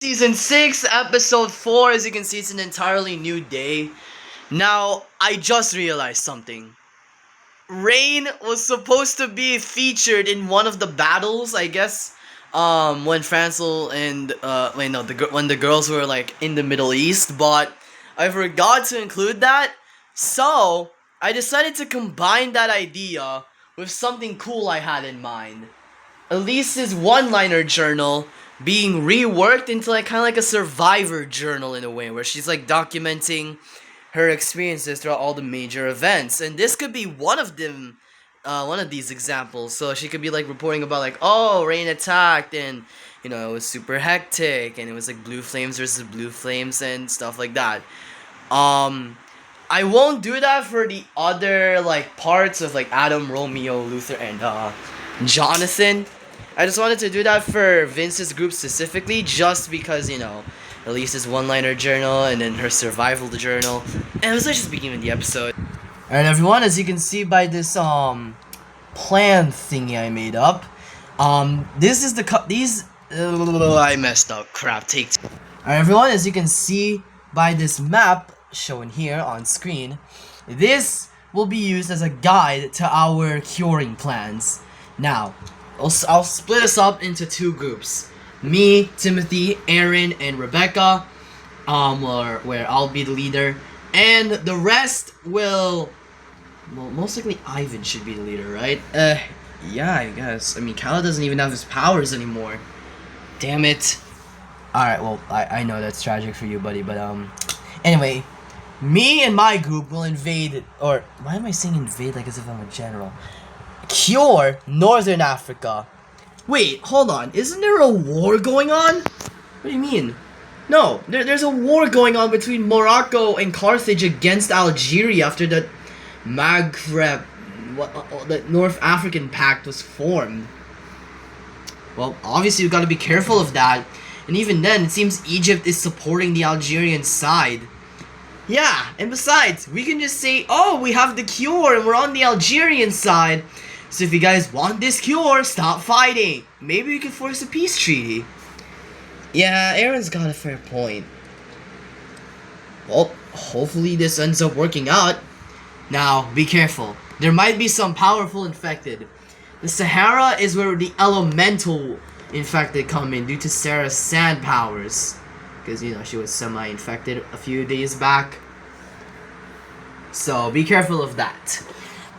Season 6, Episode 4. As you can see, it's an entirely new day. Now, I just realized something. Rain was supposed to be featured in one of the battles, I guess. When Francel and wait, no, when the girls were like in the Middle East, but I forgot to include that. So I decided to combine that idea with something cool I had in mind. Elise's one-liner journal being reworked into like kind of like a survivor journal in a way, where she's like documenting her experiences throughout all the major events, and this could be one of them, one of these examples. So she could be like reporting about like, oh, Rain attacked, and it was super hectic, and it was like blue flames versus blue flames and stuff like that. I won't do that for the other like parts of like Adam, Romeo, Luther, and Jonathan. I just wanted to do that for Vince's group specifically, just because, Elise's one-liner journal and then her survival journal. And let's just begin with the episode. Alright everyone, as you can see by this plan thingy I made up, this is I messed up. Crap, take two. Alright everyone, as you can see by this map shown here on screen, this will be used as a guide to our curing plans. Now, I'll split us up into two groups. Me, Timothy, Aaron, and Rebecca, where I'll be the leader. And the rest will... Well, most likely Ivan should be the leader, right? Yeah, I guess. I mean, Kala doesn't even have his powers anymore. Damn it. Alright, well, I know that's tragic for you, buddy, but, Anyway, me and my group will invade, or... Why am I saying invade like as if I'm a general? Cure Northern Africa. Wait, hold on. Isn't there a war going on? What do you mean? No, there's a war going on between Morocco and Carthage against Algeria after the Maghreb, the North African Pact was formed. Well, obviously we've got to be careful of that. And even then, it seems Egypt is supporting the Algerian side. Yeah, and besides, we can just say, oh, we have the cure and we're on the Algerian side. So if you guys want this cure, stop fighting. Maybe we can force a peace treaty. Yeah, Aaron's got a fair point. Well, hopefully this ends up working out. Now, be careful. There might be some powerful infected. The Sahara is where the elemental infected come in due to Sarah's sand powers. Because, she was semi-infected a few days back. So, be careful of that.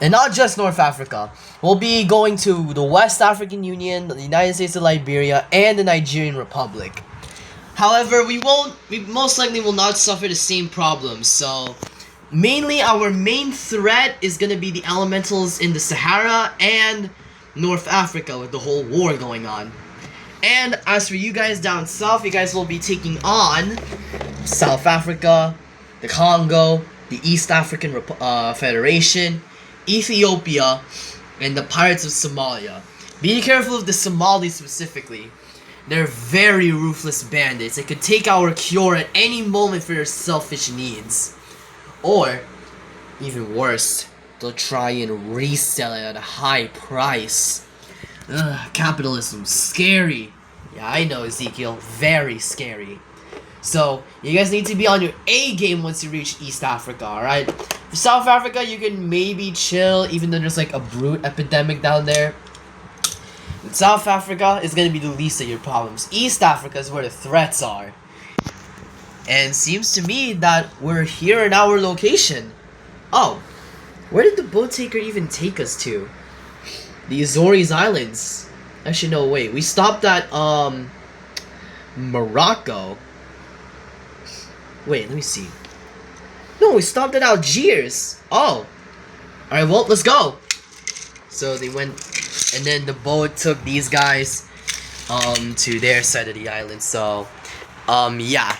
And not just North Africa. We'll be going to the West African Union, the United States of Liberia, and the Nigerian Republic. However, we most likely will not suffer the same problems. So, mainly our main threat is going to be the elementals in the Sahara and North Africa with the whole war going on. And as for you guys down south, you guys will be taking on South Africa, the Congo, the East African Federation, Ethiopia, and the Pirates of Somalia. Be careful of the Somalis specifically. They're very ruthless bandits. They could take our cure at any moment for their selfish needs. Or, even worse, they'll try and resell it at a high price. Ugh, capitalism, scary. Yeah, I know, Ezekiel, very scary. So, you guys need to be on your A game once you reach East Africa, alright? For South Africa, you can maybe chill, even though there's like a brute epidemic down there. In South Africa is gonna be the least of your problems. East Africa is where the threats are. And seems to me that we're here in our location. Oh, where did the boat taker even take us to? The Azores Islands. Actually, no, wait. We stopped at, Morocco. Wait, let me see. No, we stopped at Algiers. Oh. Alright, well, let's go. So they went, and then the boat took these guys, to their side of the island. So, yeah.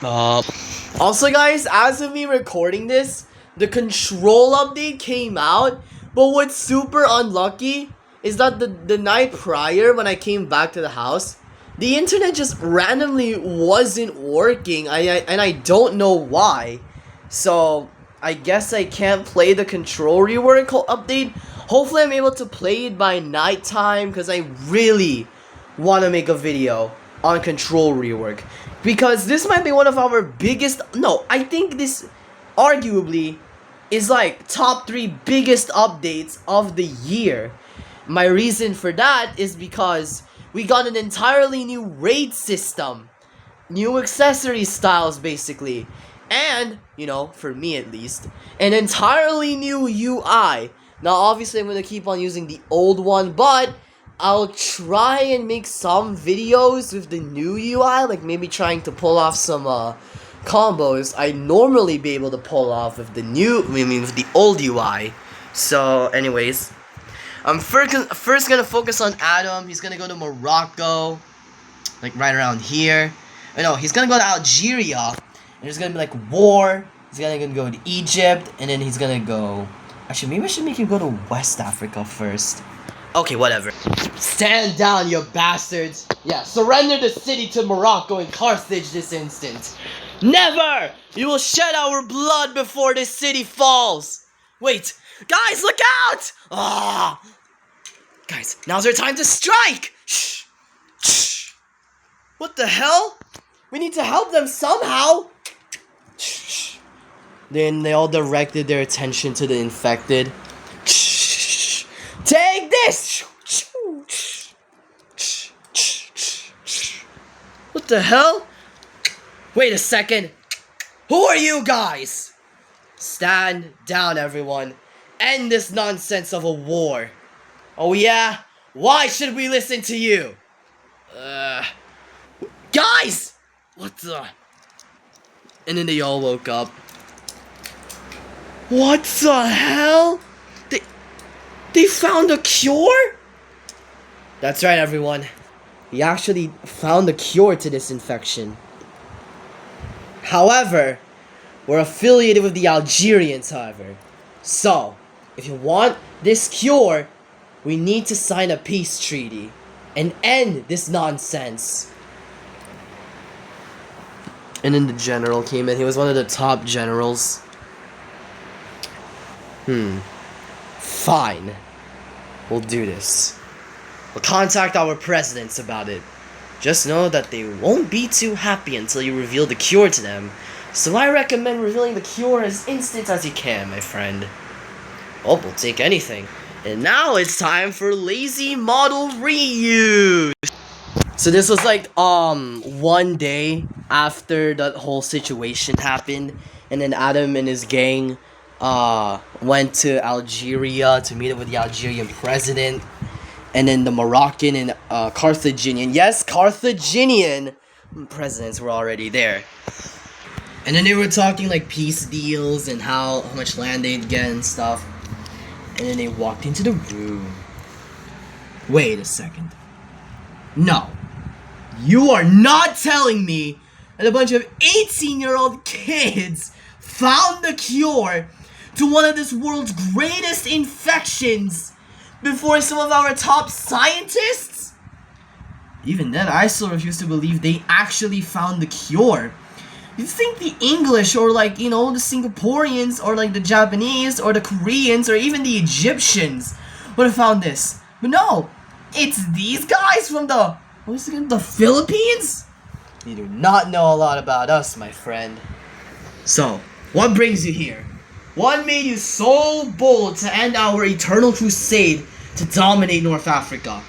Also, guys, as of me recording this, the control update came out. But what's super unlucky is that the night prior, when I came back to the house, the internet just randomly wasn't working, and I don't know why. So, I guess I can't play the control rework update. Hopefully I'm able to play it by nighttime, because I really want to make a video on control rework, because this might be one of our biggest, no, I think this arguably is like top 3 biggest updates of the year. My reason for that is because we got an entirely new raid system, new accessory styles basically, and, you know, for me at least, an entirely new UI. Now obviously I'm gonna keep on using the old one, but I'll try and make some videos with the new UI, like maybe trying to pull off some combos I'd normally be able to pull off with the with the old UI. So anyways, I'm first gonna focus on Adam. He's gonna go to Morocco, like right around here. No, he's gonna go to Algeria, and there's gonna be like war. He's gonna go to Egypt, and then he's gonna go. Actually, maybe I should make him go to West Africa first. Okay, whatever. Stand down, you bastards! Yeah, surrender the city to Morocco and Carthage this instant. Never! You will shed our blood before this city falls! Wait, guys, look out! Ah! Guys, now's our time to strike! Shh! Shh! What the hell? We need to help them somehow! Shh! Then they all directed their attention to the infected. Shh! Take this! What the hell? Wait a second. Who are you guys? Stand down, everyone. End this nonsense of a war. Oh yeah? Why should we listen to you? Guys! What the? And then they all woke up. What the hell? They found a cure? That's right, everyone. We actually found a cure to this infection. However, we're affiliated with the Algerians, however. So, if you want this cure, we need to sign a peace treaty and end this nonsense. And then the general came in. He was one of the top generals. Fine. We'll do this. We'll contact our presidents about it. Just know that they won't be too happy until you reveal the cure to them. So I recommend revealing the cure as instant as you can, my friend. Oh, we'll take anything. And now it's time for lazy model reuse. So this was like one day after that whole situation happened, and then Adam and his gang went to Algeria to meet up with the Algerian president, and then the Moroccan and Carthaginian, yes, Carthaginian presidents were already there. And then they were talking like peace deals and how much land they'd get and stuff. And then they walked into the room. Wait a second. No. You are not telling me that a bunch of 18-year-old kids found the cure to one of this world's greatest infections before some of our top scientists? Even then, I still refuse to believe they actually found the cure. You'd think the English, or like, you know, the Singaporeans, or like the Japanese, or the Koreans, or even the Egyptians would have found this. But no, it's these guys from the, what's it, the Philippines? You do not know a lot about us, my friend. So, what brings you here? What made you so bold to end our eternal crusade to dominate North Africa?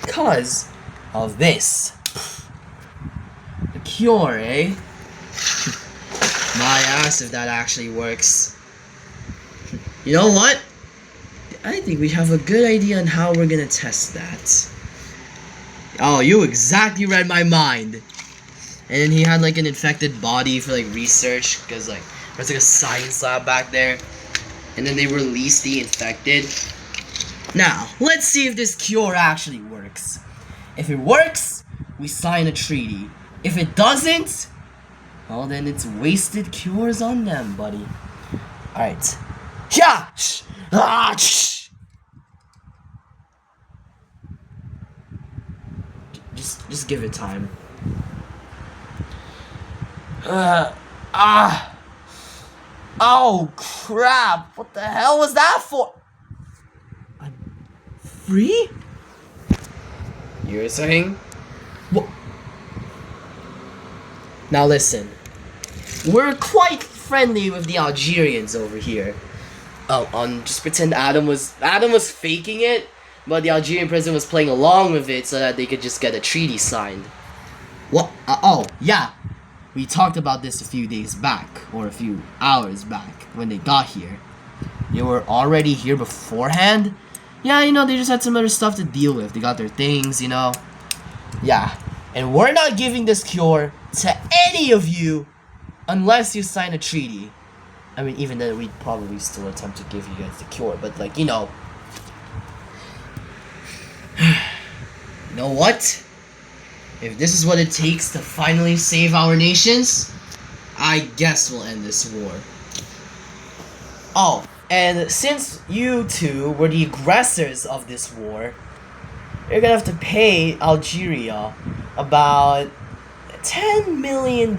Because of this. The cure, eh? My ass if that actually works. You know what? I think we have a good idea on how we're gonna test that. Oh, you exactly read my mind. And then he had like an infected body for like research, because like there's like a science lab back there. And then they released the infected. Now, let's see if this cure actually works. If it works, we sign a treaty. If it doesn't, well then it's wasted cures on them, buddy. Alright. Yeah! Ah! Just give it time. Oh crap! What the hell was that for? I'm free? You're saying? What? Now listen, we're quite friendly with the Algerians over here. Just pretend Adam was faking it, but the Algerian president was playing along with it so that they could just get a treaty signed. What? Oh, yeah. We talked about this a few days back, or a few hours back, when they got here. They were already here beforehand? Yeah, they just had some other stuff to deal with. They got their things, Yeah. And we're not giving this cure to any of you unless you sign a treaty. I mean, even then, we'd probably still attempt to give you guys the cure, but, like, You know what? If this is what it takes to finally save our nations, I guess we'll end this war. Oh, and since you two were the aggressors of this war, you're gonna have to pay Algeria about $10 million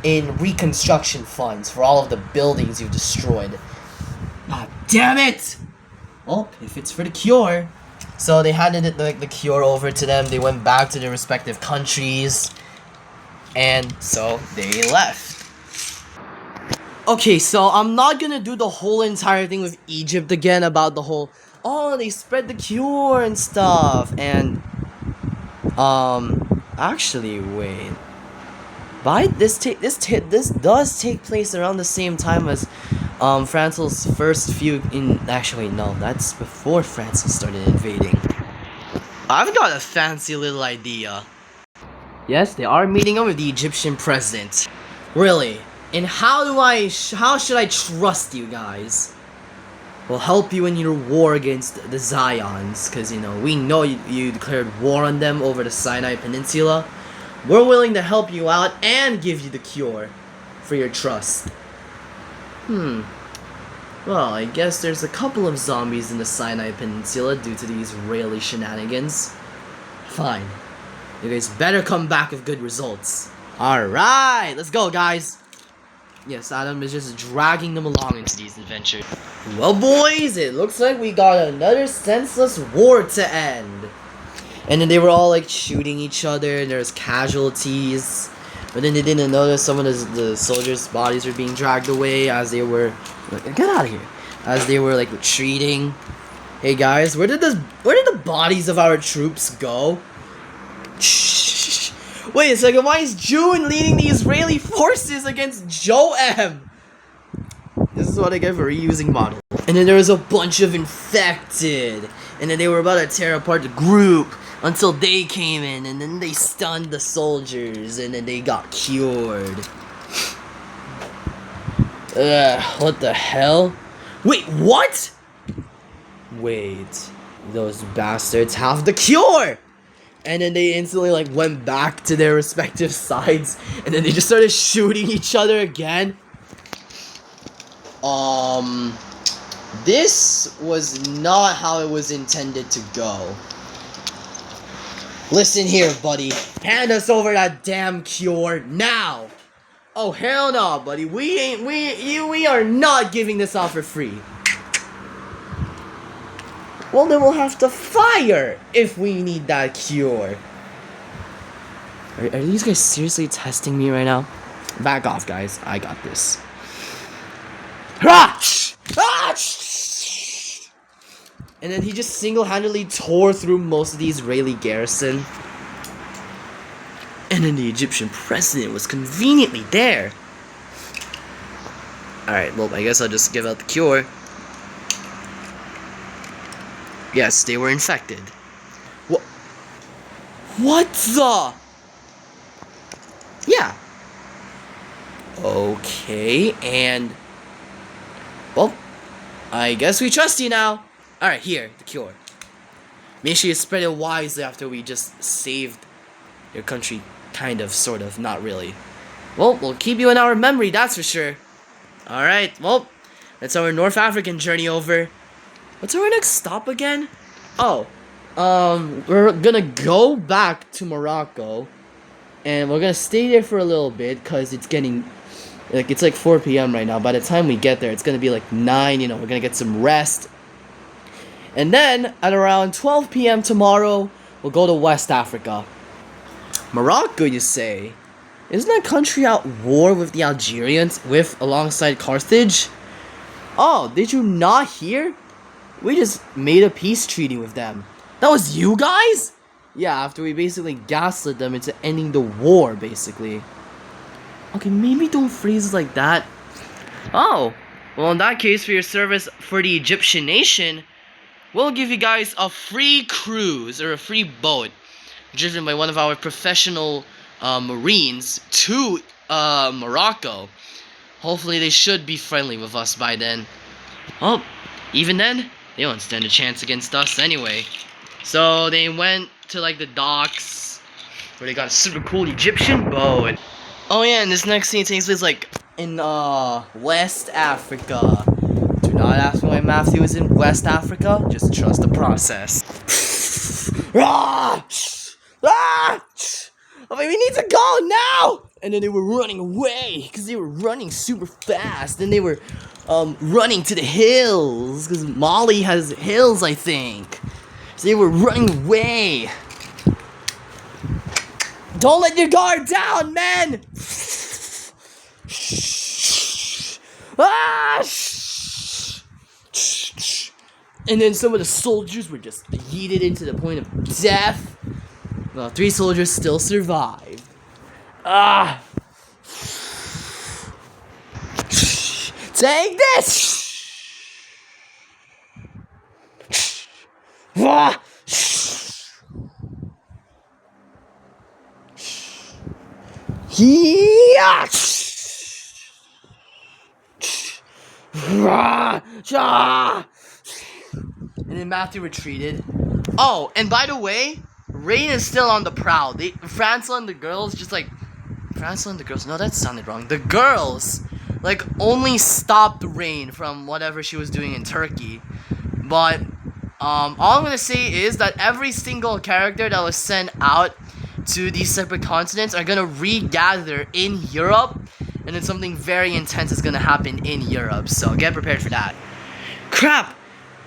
in reconstruction funds for all of the buildings you've destroyed. Ah, damn it! Well, if it's for the cure. So they handed the cure over to them. They went back to their respective countries, and so they left. Okay, so I'm not gonna do the whole entire thing with Egypt again about the whole they spread the cure and stuff. And actually wait. This does take place around the same time as Francel's first few actually no, that's before Francel started invading. I've got a fancy little idea. Yes, they are meeting up with the Egyptian president. Really? And how should I trust you guys? We'll help you in your war against the Zions, because we know you declared war on them over the Sinai Peninsula. We're willing to help you out and give you the cure for your trust. Well, I guess there's a couple of zombies in the Sinai Peninsula due to these Israeli shenanigans. Fine. You guys better come back with good results. Alright, let's go, guys. Yes, Adam is just dragging them along into these adventures. Well, boys, it looks like we got another senseless war to end. And then they were all like shooting each other, and there's casualties. But then they didn't notice some of the soldiers' bodies were being dragged away as they were get out of here. As they were like retreating. Hey guys, where did the bodies of our troops go? Shh. Wait a second, why is June leading the Israeli forces against Joem? This is what I get for reusing model. And then there was a bunch of infected. And then they were about to tear apart the group until they came in, and then they stunned the soldiers, and then they got cured. What the hell? Wait, what? Wait, those bastards have the cure! And then they instantly went back to their respective sides, and then they just started shooting each other again. This was not how it was intended to go. Listen here, buddy. Hand us over that damn cure now. Oh hell no, buddy. We are not giving this out for free. Well, then we'll have to fire if we need that cure. Are these guys seriously testing me right now? Back off, guys. I got this. And then he just single-handedly tore through most of the Israeli garrison. And then the Egyptian president was conveniently there. Alright, well, I guess I'll just give out the cure. Yes, they were infected. What the? Yeah. Okay, and... well, I guess we trust you now. Alright, here, the cure. Make sure you spread it wisely after we just saved your country. Kind of, sort of, not really. Well, we'll keep you in our memory, that's for sure. Alright, well, that's our North African journey over. What's our next stop again? Oh, we're gonna go back to Morocco. And we're gonna stay there for a little bit, because it's getting... it's like 4 p.m. right now. By the time we get there, it's gonna be like 9, we're gonna get some rest. And then, at around 12 p.m. tomorrow, we'll go to West Africa. Morocco, you say? Isn't that country at war with the Algerians alongside Carthage? Oh, did you not hear? We just made a peace treaty with them. That was you guys? Yeah, after we basically gaslit them into ending the war, basically. Okay, maybe don't phrase it like that. Oh, well in that case, for your service for the Egyptian nation, we'll give you guys a free cruise or a free boat driven by one of our professional Marines to Morocco. Hopefully they should be friendly with us by then. Well, even then, they won't stand a chance against us anyway. So they went to like the docks where they got a super cool Egyptian boat. Oh yeah, and this next scene takes place like in West Africa. Do not ask me why Matthew is in West Africa, just trust the process. I mean, we need to go now! And then they were running away, because they were running super fast. Then they were running to the hills, because Mali has hills, I think. So they were running away. Don't let your guard down, men! And then some of the soldiers were just yeeted into the point of death. Well, 3 soldiers still survived. Take this! And then Matthew retreated. Oh, and by the way, Rain is still on the prowl. Francel and the girls no, that sounded wrong. The girls, like, only stopped Rain from whatever she was doing in Turkey. But, all I'm gonna say is that every single character that was sent out to these separate continents are gonna regather in Europe, and then something very intense is gonna happen in Europe, so get prepared for that. Crap!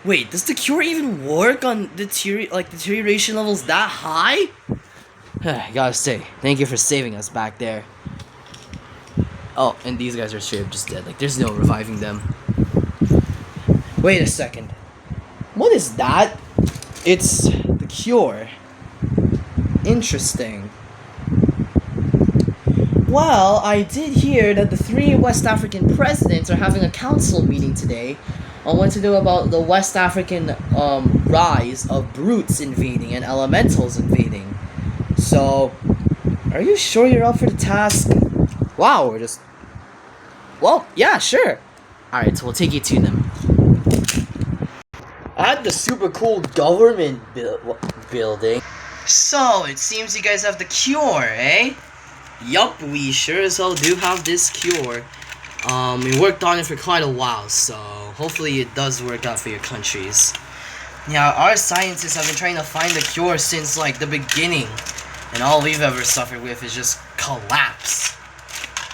Wait, does the cure even work on deterioration levels that high? I gotta say, thank you for saving us back there. Oh, and these guys are straight up just dead. Like, there's no reviving them. Wait a second. What is that? It's the cure. Interesting. Well, I did hear that the 3 West African presidents are having a council meeting today on what to do about the West African rise of brutes invading and elementals invading. So, are you sure you're up for the task? Wow, well, yeah, sure. Alright, so we'll take you to them. At the super cool government building. So, it seems you guys have the cure, eh? Yup, we sure as hell do have this cure. We worked on it for quite a while, so hopefully it does work out for your countries. Yeah, our scientists have been trying to find the cure since, like, the beginning. And all we've ever suffered with is just collapse.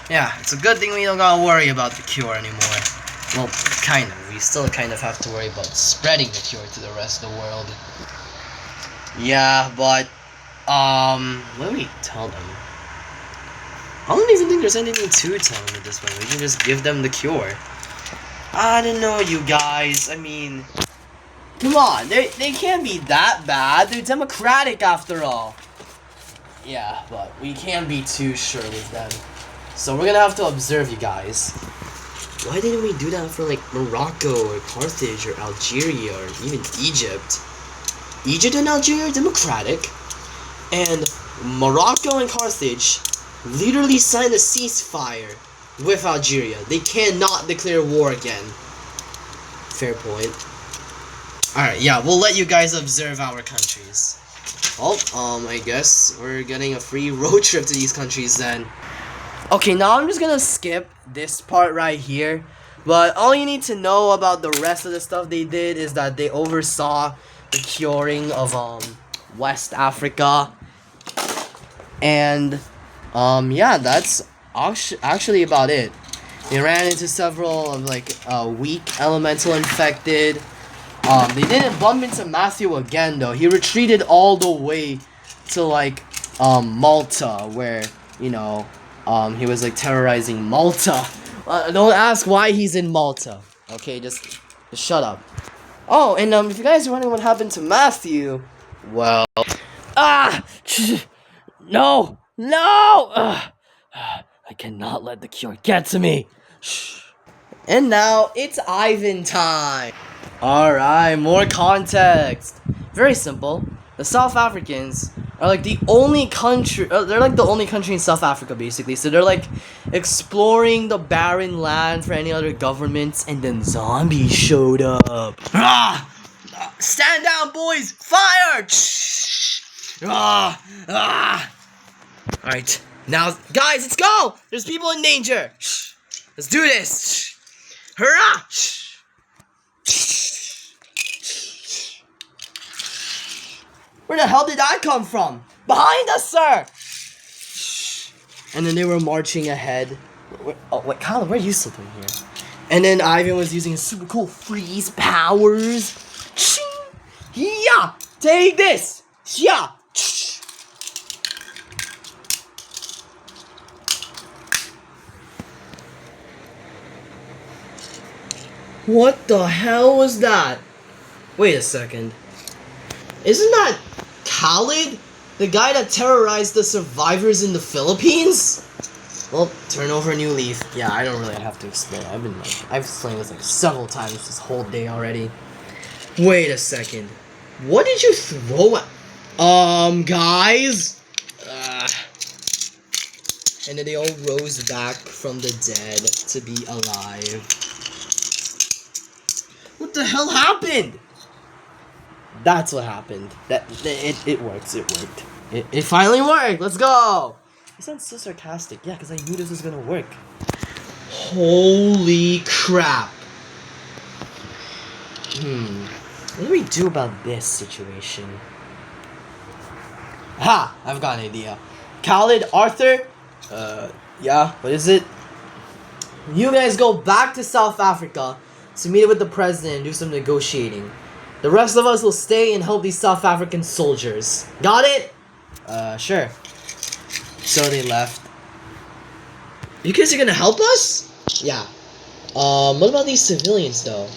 Yeah, it's a good thing we don't gotta worry about the cure anymore. Well, kind of. We still kind of have to worry about spreading the cure to the rest of the world. Yeah, but, let me tell them. I don't even think there's anything to tell them at this point. We can just give them the cure. I don't know, you guys. I mean, come on. They can't be that bad. They're democratic after all. Yeah, but we can't be too sure with them. So we're gonna have to observe you guys. Why didn't we do that for, like, Morocco or Carthage or Algeria or even Egypt? Egypt and Algeria are democratic. And Morocco and Carthage literally signed a ceasefire with Algeria. They cannot declare war again. Fair point. Alright, yeah, we'll let you guys observe our countries. Oh, I guess we're getting a free road trip to these countries then. Okay, now I'm just gonna skip this part right here. But all you need to know about the rest of the stuff they did is that they oversaw the curing of, West Africa. And, yeah, that's actually about it. They ran into several of, like, weak elemental infected. They didn't bump into Matthew again, though. He retreated all the way to, like, Malta, where, you know, He was like terrorizing Malta. Don't ask why he's in Malta. Okay, just shut up. Oh, and if you guys are wondering what happened to Matthew, well, no, I cannot let the cure get to me. And now it's Ivan time. Alright, more context. Very simple. The South Africans are like the only country, they're like the only country in South Africa basically. So they're like exploring the barren land for any other governments, and then zombies showed up. Stand down, boys! Fire! Alright, now guys, let's go! There's people in danger! Let's do this! Hurrah! Where the hell did that come from? Behind us, sir! And then they were marching ahead. Oh, wait, Colin, where are you sitting here? And then Ivan was using his super cool freeze powers. Yeah! Take this! Yeah! What the hell was that? Wait a second. Isn't that Khalid? The guy that terrorized the survivors in the Philippines? Well, turn over a new leaf. Yeah, I don't really have to explain. I've explained this like several times this whole day already. Wait a second. What did you throw at... guys? And then they all rose back from the dead to be alive. What the hell happened? That's what happened. It works. It worked. It finally worked. Let's go. You sound so sarcastic. Yeah, because I knew this was gonna work. Holy crap. What do we do about this situation? Ha! I've got an idea. Khalid, Arthur. Yeah. What is it? You guys go back to South Africa to meet with the president and do some negotiating. The rest of us will stay and help these South African soldiers. Got it? Sure. So they left. You guys are gonna help us? Yeah. What about these civilians though?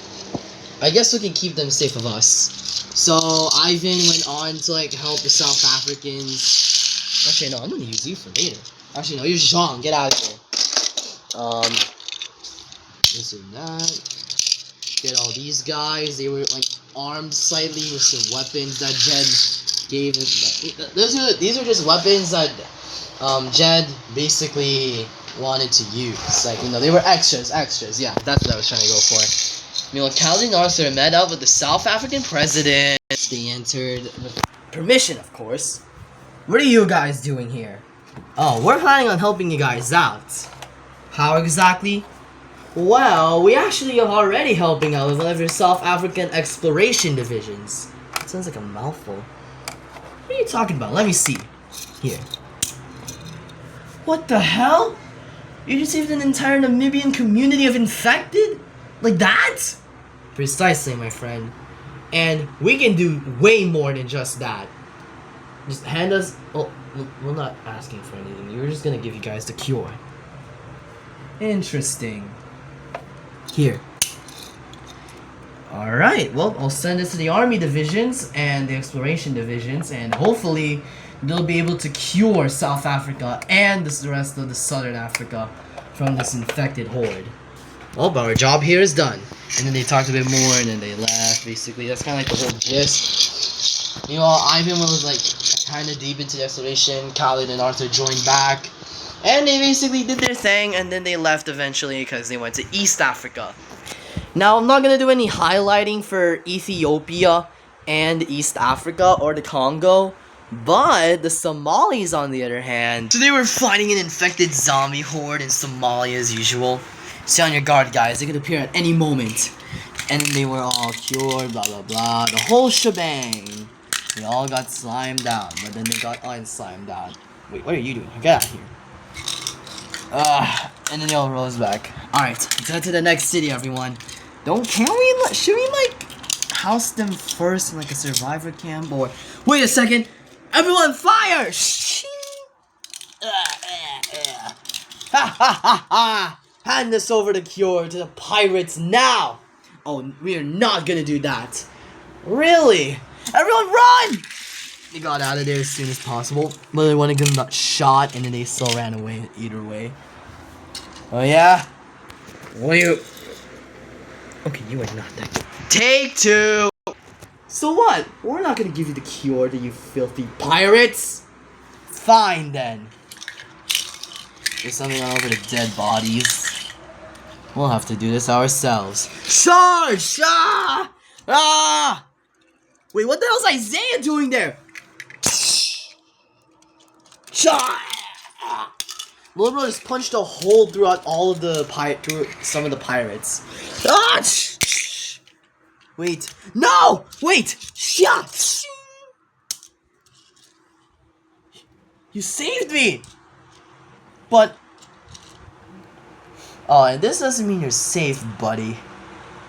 I guess we can keep them safe of us. So Ivan went on to like help the South Africans. Actually, no, I'm gonna use you for later. Actually, no, you're Jean. Get out of here. This and that. Get all these guys. They were like armed slightly with some weapons that Jed gave. These are just weapons that Jed basically wanted to use. Like, you know, they were extras. Yeah, that's what I was trying to go for. Meanwhile, Khalid and Arthur met up with the South African president. They entered with permission, of course. What are you guys doing here? Oh, we're planning on helping you guys out. How exactly? Well, we actually are already helping out with one of your South African exploration divisions. That sounds like a mouthful. What are you talking about? Let me see. Here. What the hell? You just saved an entire Namibian community of infected? Like that? Precisely, my friend. And we can do way more than just that. Just hand us... Oh, we're not asking for anything. We're just gonna give you guys the cure. Interesting. Here. Alright, well, I'll send this to the army divisions and the exploration divisions, and hopefully they'll be able to cure South Africa and the rest of the Southern Africa from this infected horde. Well, but our job here is done. And then they talked a bit more, and then they left, basically. That's kind of like the whole gist. Meanwhile, Ivan was like kind of deep into the exploration. Khalid and Arthur joined back. And they basically did their thing, and then they left eventually because they went to East Africa. Now, I'm not going to do any highlighting for Ethiopia and East Africa or the Congo, but the Somalis, on the other hand, so they were fighting an infected zombie horde in Somalia as usual. Stay on your guard, guys. They could appear at any moment. And then they were all cured, blah, blah, blah. The whole shebang. They all got slimed out, but then they got unslimed out. Wait, what are you doing? Get out of here. And then they all rose back. Alright, let's head to the next city, everyone. Should we, like, house them first in, like, a survivor camp, or... Wait a second! Everyone, fire! Ha ha ha ha! Hand this over the cure to the pirates now! Oh, we are not gonna do that. Really? Everyone run! They got out of there as soon as possible, but they one of them got shot and then they still ran away either way. Oh yeah? What are you... Okay, you are not that good. Take two! So what? We're not gonna give you the cure to you filthy pirates! Fine then. There's something all over the dead bodies. We'll have to do this ourselves. Charge! Ah! Ah! Wait, what the hell's Isaiah doing there? Little bro just punched a hole throughout all of the through some of the pirates. Ah! Wait, no! Wait! Shut! You saved me! But... Oh, and this doesn't mean you're safe, buddy.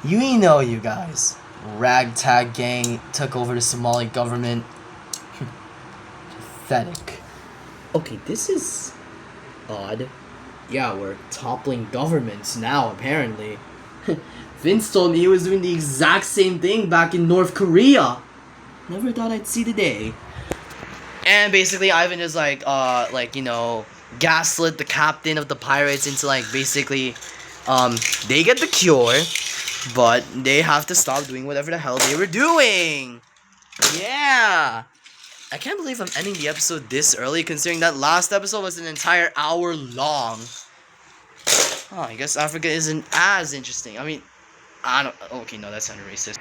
You know you guys. Ragtag gang took over the Somali government. Pathetic. Okay, this is... odd. Yeah, we're toppling governments now, apparently. Vince told me he was doing the exact same thing back in North Korea. Never thought I'd see the day. And basically, Ivan is like, you know, gaslit the captain of the pirates into, like, basically, they get the cure, but they have to stop doing whatever the hell they were doing. Yeah. I can't believe I'm ending the episode this early, considering that last episode was an entire hour long. Oh, I guess Africa isn't as interesting. I mean, I don't... Okay, no, that sounded racist.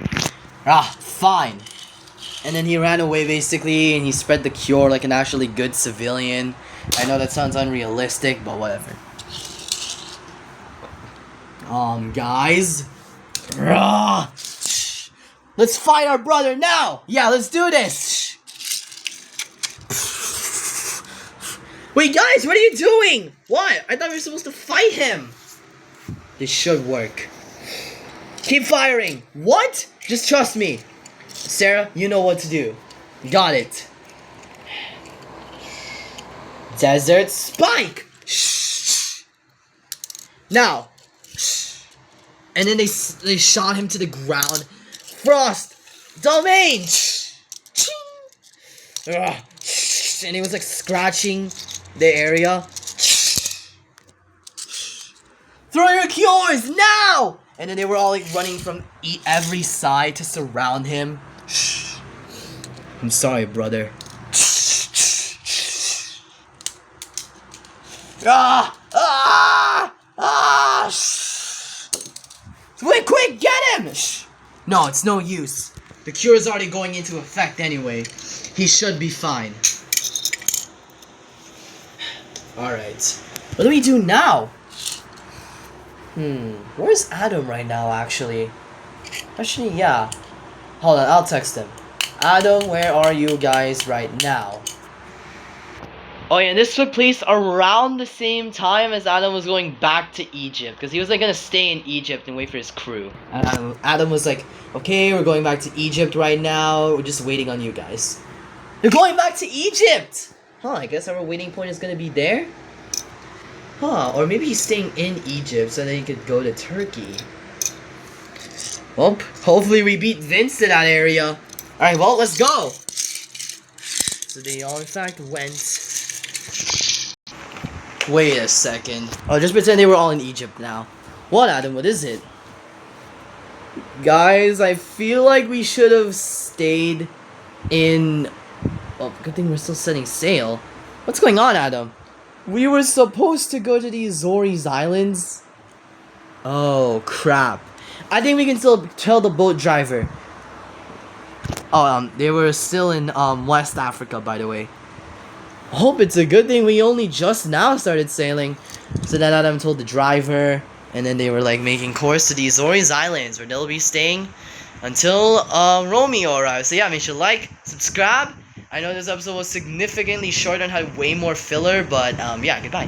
Ah, fine. And then he ran away, basically, and he spread the cure like an actually good civilian. I know that sounds unrealistic, but whatever. Guys. Let's fight our brother now! Yeah, let's do this! Wait, guys, what are you doing? What? I thought we were supposed to fight him. This should work. Keep firing. What? Just trust me. Sarah, you know what to do. Got it. Desert Spike. Now. And then they shot him to the ground. Frost Domain. And he was like scratching the area. Throw your cures now! And then they were all like running from every side to surround him. I'm sorry, brother. Wait, quick, get him! No, it's no use. The cure is already going into effect anyway. He should be fine. Alright. What do we do now? Where's Adam right now, actually? Actually, yeah. Hold on, I'll text him. Adam, where are you guys right now? Oh yeah, and this took place around the same time as Adam was going back to Egypt. Because he was like gonna stay in Egypt and wait for his crew. Adam was like, okay, we're going back to Egypt right now. We're just waiting on you guys. You're going back to Egypt! Huh, I guess our waiting point is gonna be there? Huh, or maybe he's staying in Egypt so that he could go to Turkey. Well, hopefully we beat Vince to that area. Alright, well, let's go! So they all in fact went. Wait a second. Oh, just pretend they were all in Egypt now. What, Adam? What is it? Guys, I feel like we should have stayed in... Well, good thing we're still setting sail. What's going on, Adam? We were supposed to go to the Azores Islands. Oh, crap. I think we can still tell the boat driver. Oh, they were still in, West Africa, by the way. I hope it's a good thing we only just now started sailing. So then Adam told the driver, and then they were, like, making course to the Azores Islands, where they'll be staying until, Romeo arrives. So yeah, make sure to like, subscribe. I know this episode was significantly shorter and had way more filler, but, yeah, goodbye.